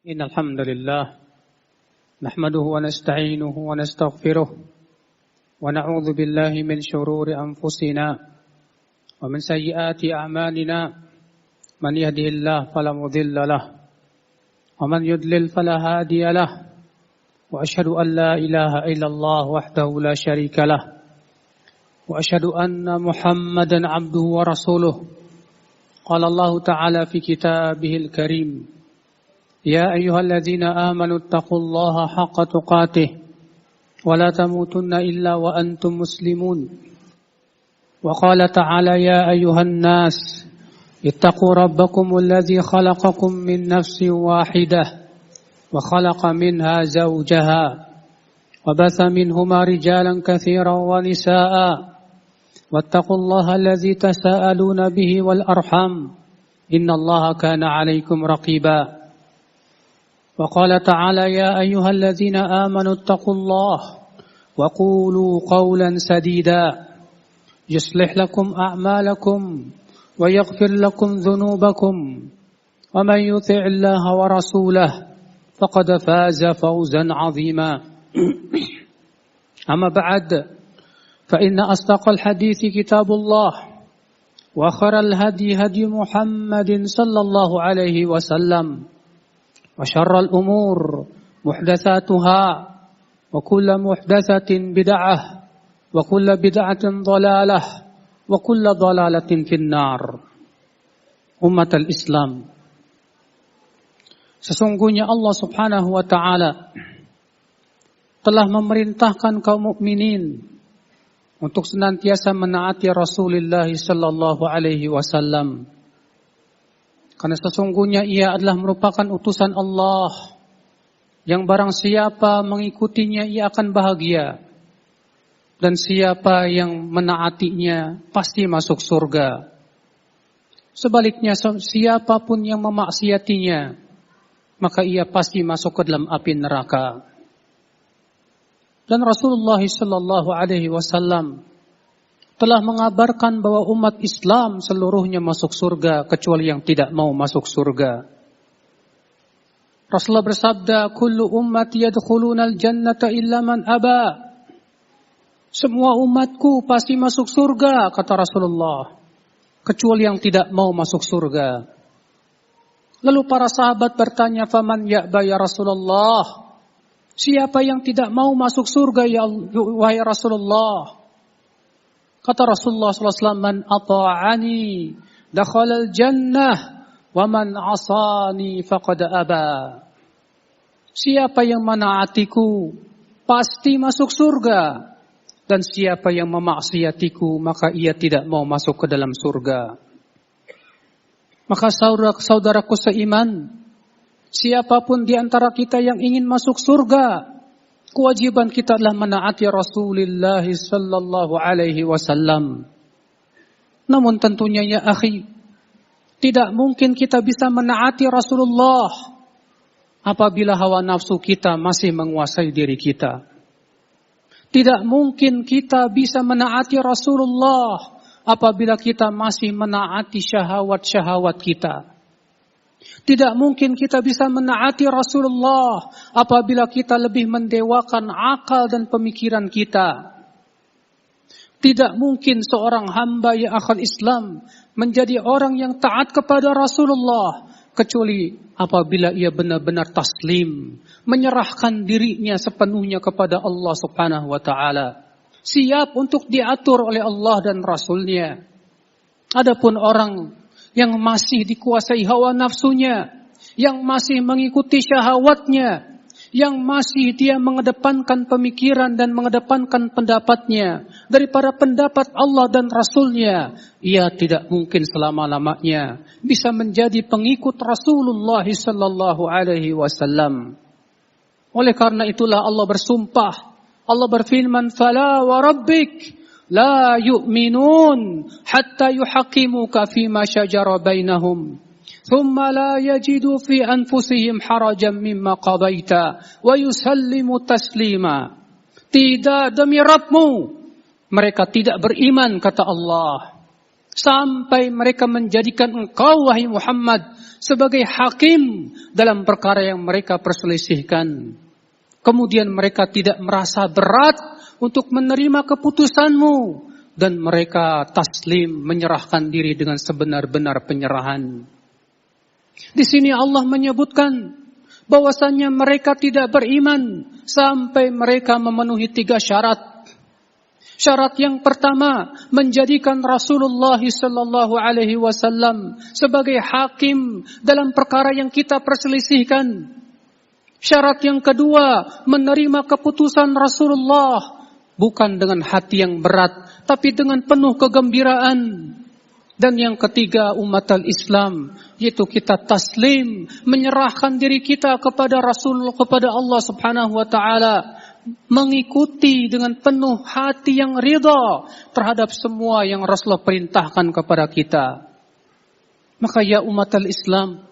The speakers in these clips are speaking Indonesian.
إن الحمد لله نحمده ونستعينه ونستغفره ونعوذ بالله من شرور أنفسنا ومن سيئات أعمالنا من يهده الله فلا مضل له ومن يضلل فلا هادي له وأشهد أن لا إله إلا الله وحده لا شريك له وأشهد أن محمدا عبده ورسوله قال الله تعالى في كتابه الكريم يا أيها الذين آمنوا اتقوا الله حق تقاته ولا تموتن إلا وأنتم مسلمون وقال تعالى يا أيها الناس اتقوا ربكم الذي خلقكم من نفس واحدة وخلق منها زوجها وبث منهما رجالا كثيرا ونساء واتقوا الله الذي تساءلون به والأرحام إن الله كان عليكم رقيبا وقال تعالى يا أيها الذين آمنوا اتقوا الله وقولوا قولا سديدا يصلح لكم أعمالكم ويغفر لكم ذنوبكم ومن يطع الله ورسوله فقد فاز فوزا عظيما أما بعد فإن أصدق الحديث كتاب الله وخير الهدي هدي محمد صلى الله عليه وسلم وشر الأمور محدثاتها وكل محدثة بدعة وكل بدعة ضلالة وكل ضلالة في النار. Umat al-Islam, sesungguhnya Allah subhanahu wa ta'ala telah memerintahkan kaum mukminin untuk senantiasa menaati Rasulullah sallallahu alaihi wasallam. Karena sesungguhnya ia adalah merupakan utusan Allah yang barang siapa mengikutinya ia akan bahagia. Dan siapa yang menaatinya pasti masuk surga. Sebaliknya siapapun yang memaksiatinya maka ia pasti masuk ke dalam api neraka. Dan Rasulullah sallallahu alaihi wasallam telah mengabarkan bahwa umat Islam seluruhnya masuk surga kecuali yang tidak mau masuk surga. Rasulullah bersabda, "Kullu ummati yadkhulunal jannata illa man aba." Semua umatku pasti masuk surga, kata Rasulullah, kecuali yang tidak mau masuk surga. Lalu para sahabat bertanya, "Faman ya'ba ya Rasulullah?" Siapa yang tidak mau masuk surga ya wahai Rasulullah? Kata Rasulullah SAW, "Man ata'ani dakhalal jannah wa man asani faqad aba." Siapa yang menaatiku pasti masuk surga, dan siapa yang memaksiatiku maka ia tidak mau masuk ke dalam surga. Maka saudaraku seiman, siapapun di antara kita yang ingin masuk surga, kewajiban kita adalah menaati Rasulullah sallallahu alaihi wasallam. Namun tentunya ya akhi, tidak mungkin kita bisa menaati Rasulullah apabila hawa nafsu kita masih menguasai diri kita. Tidak mungkin kita bisa menaati Rasulullah apabila kita masih menaati syahwat-syahwat kita. Tidak mungkin kita bisa menaati Rasulullah apabila kita lebih mendewakan akal dan pemikiran kita. Tidak mungkin seorang hamba yang akan Islam menjadi orang yang taat kepada Rasulullah kecuali apabila ia benar-benar taslim, menyerahkan dirinya sepenuhnya kepada Allah subhanahu wa ta'ala. Siap untuk diatur oleh Allah dan Rasulnya. Adapun orang yang masih dikuasai hawa nafsunya, yang masih mengikuti syahwatnya, yang masih dia mengedepankan pemikiran dan mengedepankan pendapatnya daripada pendapat Allah dan Rasulnya, ia tidak mungkin selama-lamanya bisa menjadi pengikut Rasulullah sallallahu alaihi wasallam. Oleh karena itulah Allah bersumpah, Allah berfirman, "Fala wa rabbik la yu'minun hatta yuhaqimuka fima syajara bainahum thumma la yajidu fi anfusihim harajan mimma qadaita wa yusallimu taslima." Tidak, demi Rabbmu, mereka tidak beriman, kata Allah, sampai mereka menjadikan engkau wahai Muhammad sebagai hakim dalam perkara yang mereka perselisihkan. Kemudian mereka tidak merasa berat untuk menerima keputusanmu dan mereka taslim, menyerahkan diri dengan sebenar-benar penyerahan. Di sini Allah menyebutkan bahwasannya mereka tidak beriman sampai mereka memenuhi 3 syarat. Syarat yang pertama, menjadikan Rasulullah sallallahu alaihi wasallam sebagai hakim dalam perkara yang kita perselisihkan. Syarat yang kedua, menerima keputusan Rasulullah bukan dengan hati yang berat, tapi dengan penuh kegembiraan. Dan yang ketiga, umat al-Islam, yaitu kita taslim, menyerahkan diri kita kepada Rasul, kepada Allah subhanahu wa ta'ala, mengikuti dengan penuh hati yang ridha terhadap semua yang Rasulullah perintahkan kepada kita. Maka ya umat al-Islam,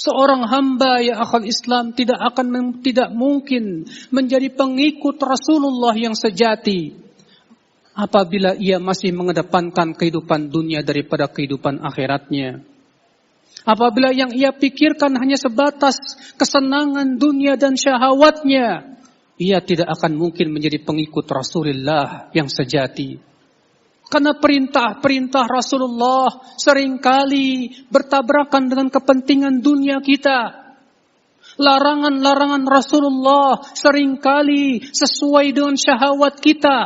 seorang hamba ya akhal Islam tidak mungkin menjadi pengikut Rasulullah yang sejati apabila ia masih mengedepankan kehidupan dunia daripada kehidupan akhiratnya. Apabila yang ia pikirkan hanya sebatas kesenangan dunia dan syahwatnya, ia tidak akan mungkin menjadi pengikut Rasulullah yang sejati. Karena perintah-perintah Rasulullah seringkali bertabrakan dengan kepentingan dunia kita. Larangan-larangan Rasulullah seringkali sesuai dengan syahwat kita.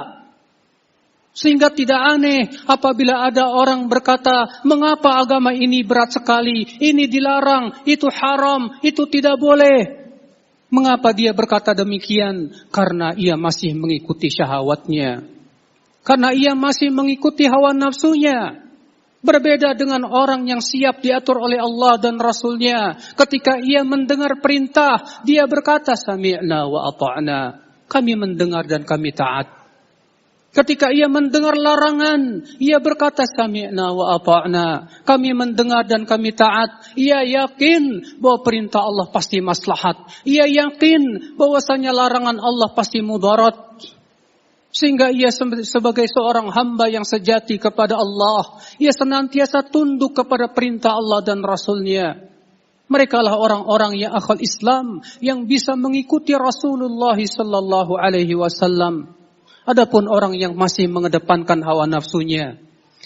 Sehingga tidak aneh apabila ada orang berkata, mengapa agama ini berat sekali, ini dilarang, itu haram, itu tidak boleh. Mengapa dia berkata demikian? Karena ia masih mengikuti syahwatnya. Karena ia masih mengikuti hawa nafsunya. Berbeda dengan orang yang siap diatur oleh Allah dan Rasulnya. Ketika ia mendengar perintah, dia berkata, sami'na wa ata'na. Kami mendengar dan kami taat. Ketika ia mendengar larangan, ia berkata, sami'na wa ata'na. Kami mendengar dan kami taat. Ia yakin bahwa perintah Allah pasti maslahat. Ia yakin bahwasanya larangan Allah pasti mudarat. Sehingga ia sebagai seorang hamba yang sejati kepada Allah, ia senantiasa tunduk kepada perintah Allah dan Rasulnya. Mereka lah orang-orang yang akhal Islam, yang bisa mengikuti Rasulullah sallallahu alaihi wasallam. Adapun orang yang masih mengedepankan hawa nafsunya,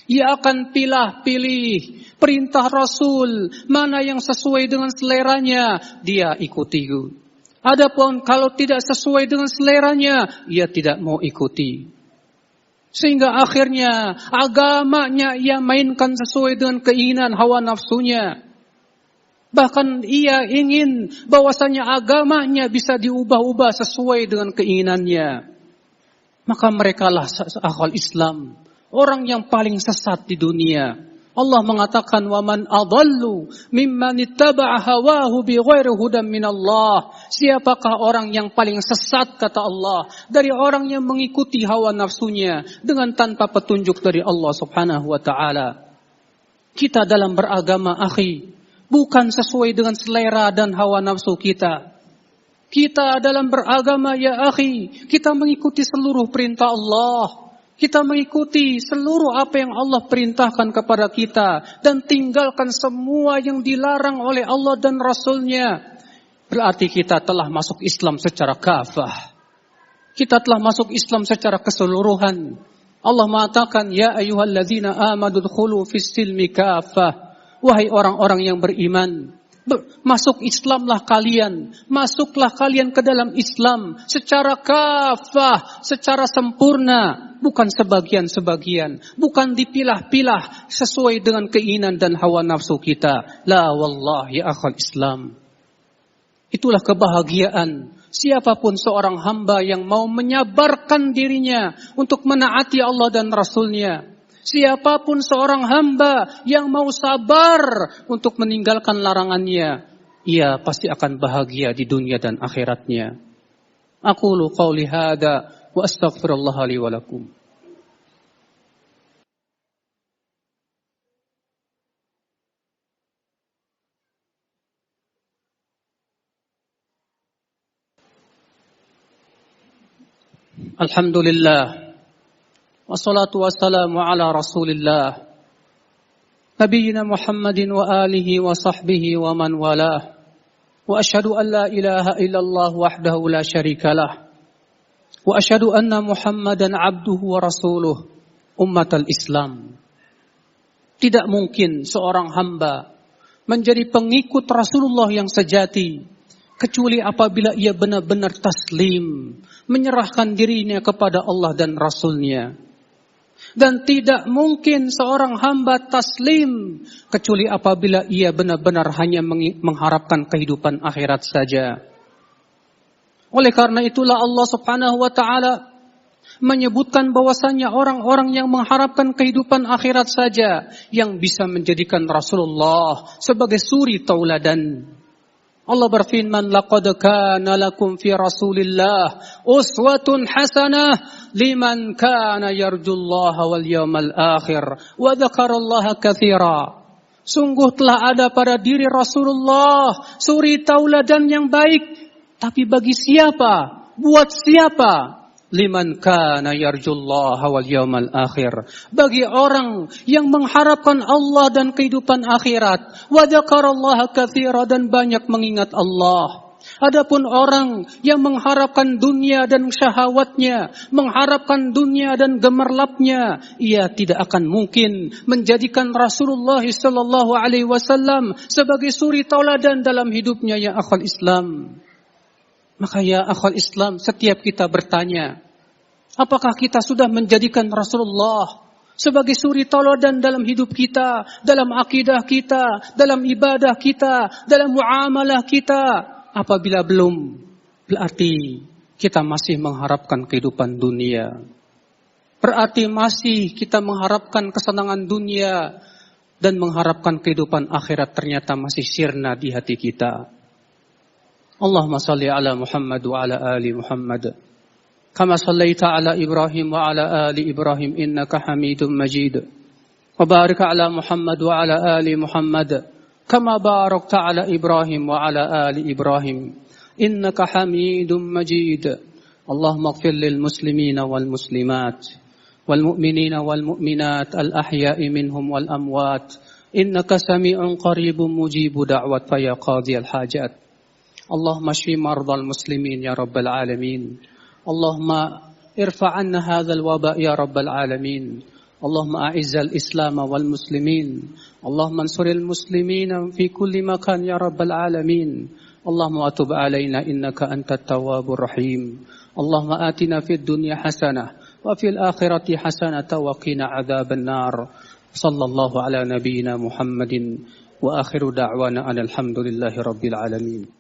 ia akan pilih perintah Rasul, mana yang sesuai dengan seleranya, dia ikuti. Adapun kalau tidak sesuai dengan seleranya, ia tidak mau ikuti. Sehingga akhirnya agamanya ia mainkan sesuai dengan keinginan hawa nafsunya. Bahkan ia ingin bahwasanya agamanya bisa diubah-ubah sesuai dengan keinginannya. Maka merekalah akhwal Islam, orang yang paling sesat di dunia. Allah mengatakan, wa man adallu mimman ittaba'a hawahu bighairi hudan minallah. Siapakah orang yang paling sesat, kata Allah, dari orang yang mengikuti hawa nafsunya dengan tanpa petunjuk dari Allah subhanahu wa ta'ala. Kita dalam beragama, akhi, bukan sesuai dengan selera dan hawa nafsu kita. Kita dalam beragama, ya akhi, kita mengikuti seluruh perintah Allah. Kita mengikuti seluruh apa yang Allah perintahkan kepada kita. Dan tinggalkan semua yang dilarang oleh Allah dan Rasulnya. Berarti kita telah masuk Islam secara kafah. Kita telah masuk Islam secara keseluruhan. Allah mengatakan, ya ayyuhalladzina amanu dkhulu fis silmi kafah. Wahai orang-orang yang beriman, masuk Islamlah kalian, masuklah kalian ke dalam Islam secara kafah, secara sempurna, bukan sebagian-sebagian, bukan dipilah-pilah sesuai dengan keinginan dan hawa nafsu kita. La wallahi ya akhal Islam. Itulah kebahagiaan siapapun seorang hamba yang mau menyabarkan dirinya untuk menaati Allah dan Rasulnya. Siapapun seorang hamba yang mau sabar untuk meninggalkan larangannya, ia pasti akan bahagia di dunia dan akhiratnya. Aqulu qawli hadza wa astaghfirullah li wa lakum. Alhamdulillah. Wassalatu wassalamu ala Rasulillah نبينا محمد وآله وصحبه ومن والاه وأشهد أن لا إله إلا الله وحده لا شريك له وأشهد أن محمدا عبده ورسوله أمة الإسلام. Tidak mungkin seorang hamba menjadi pengikut Rasulullah yang sejati kecuali apabila ia benar-benar taslim, menyerahkan dirinya kepada Allah dan Rasulnya. Dan tidak mungkin seorang hamba taslim kecuali apabila ia benar-benar hanya mengharapkan kehidupan akhirat saja. Oleh karena itulah Allah Subhanahu wa taala menyebutkan bahwasannya orang-orang yang mengharapkan kehidupan akhirat saja yang bisa menjadikan Rasulullah sebagai suri tauladan. Allah berfirman, laqad kana lakum fi Rasulillah uswatun hasanah liman kana yarjullaha wal yawmal akhir wa dzakarallaha katsira. Sungguh telah ada pada diri Rasulullah suri tauladan yang baik, tapi bagi siapa? Buat siapa? Liman kana yarjullaha wal yawmal akhir, bagi orang yang mengharapkan Allah dan kehidupan akhirat, wa dzakarallaha katsira, dan banyak mengingat Allah. Adapun orang yang mengharapkan dunia dan syahwatnya, mengharapkan dunia dan gemerlapnya, ia tidak akan mungkin menjadikan Rasulullah sallallahu alaihi wasallam sebagai suri tauladan dalam hidupnya, ya akhwal Islam. Maka ya akhwal Islam, setiap kita bertanya, apakah kita sudah menjadikan Rasulullah sebagai suri tauladan dalam hidup kita, dalam akidah kita, dalam ibadah kita, dalam muamalah kita? Apabila belum, berarti kita masih mengharapkan kehidupan dunia. Berarti masih kita mengharapkan kesenangan dunia dan mengharapkan kehidupan akhirat ternyata masih sirna di hati kita. Allahumma salli ala Muhammad wa ala ali Muhammad kama sallaita ala Ibrahim wa ala ali Ibrahim innaka Hamidum Majid wa barik ala Muhammad wa ala ali Muhammad kama barakta ala Ibrahim wa ala ali Ibrahim innaka Hamidum Majid. Allahumma ighfir lil muslimina wal muslimat wal mu'minina wal mu'minat al ahya'i minhum wal amwat innaka sami'un qaribun mujibu da'wat fa ya qadiyal hajat. اللهم اشف مرضى المسلمين يا رب العالمين. اللهم ارفع عنا هذا الوباء يا رب العالمين. اللهم أعز الإسلام والمسلمين. اللهم انصر المسلمين في كل مكان يا رب العالمين. اللهم أتب علينا إنك أنت التواب الرحيم. اللهم آتنا في الدنيا حسنة وفي الآخرة حسنة وقنا عذاب النار. صلى الله على نبينا محمد وآخر دعوانا أن الحمد لله رب العالمين.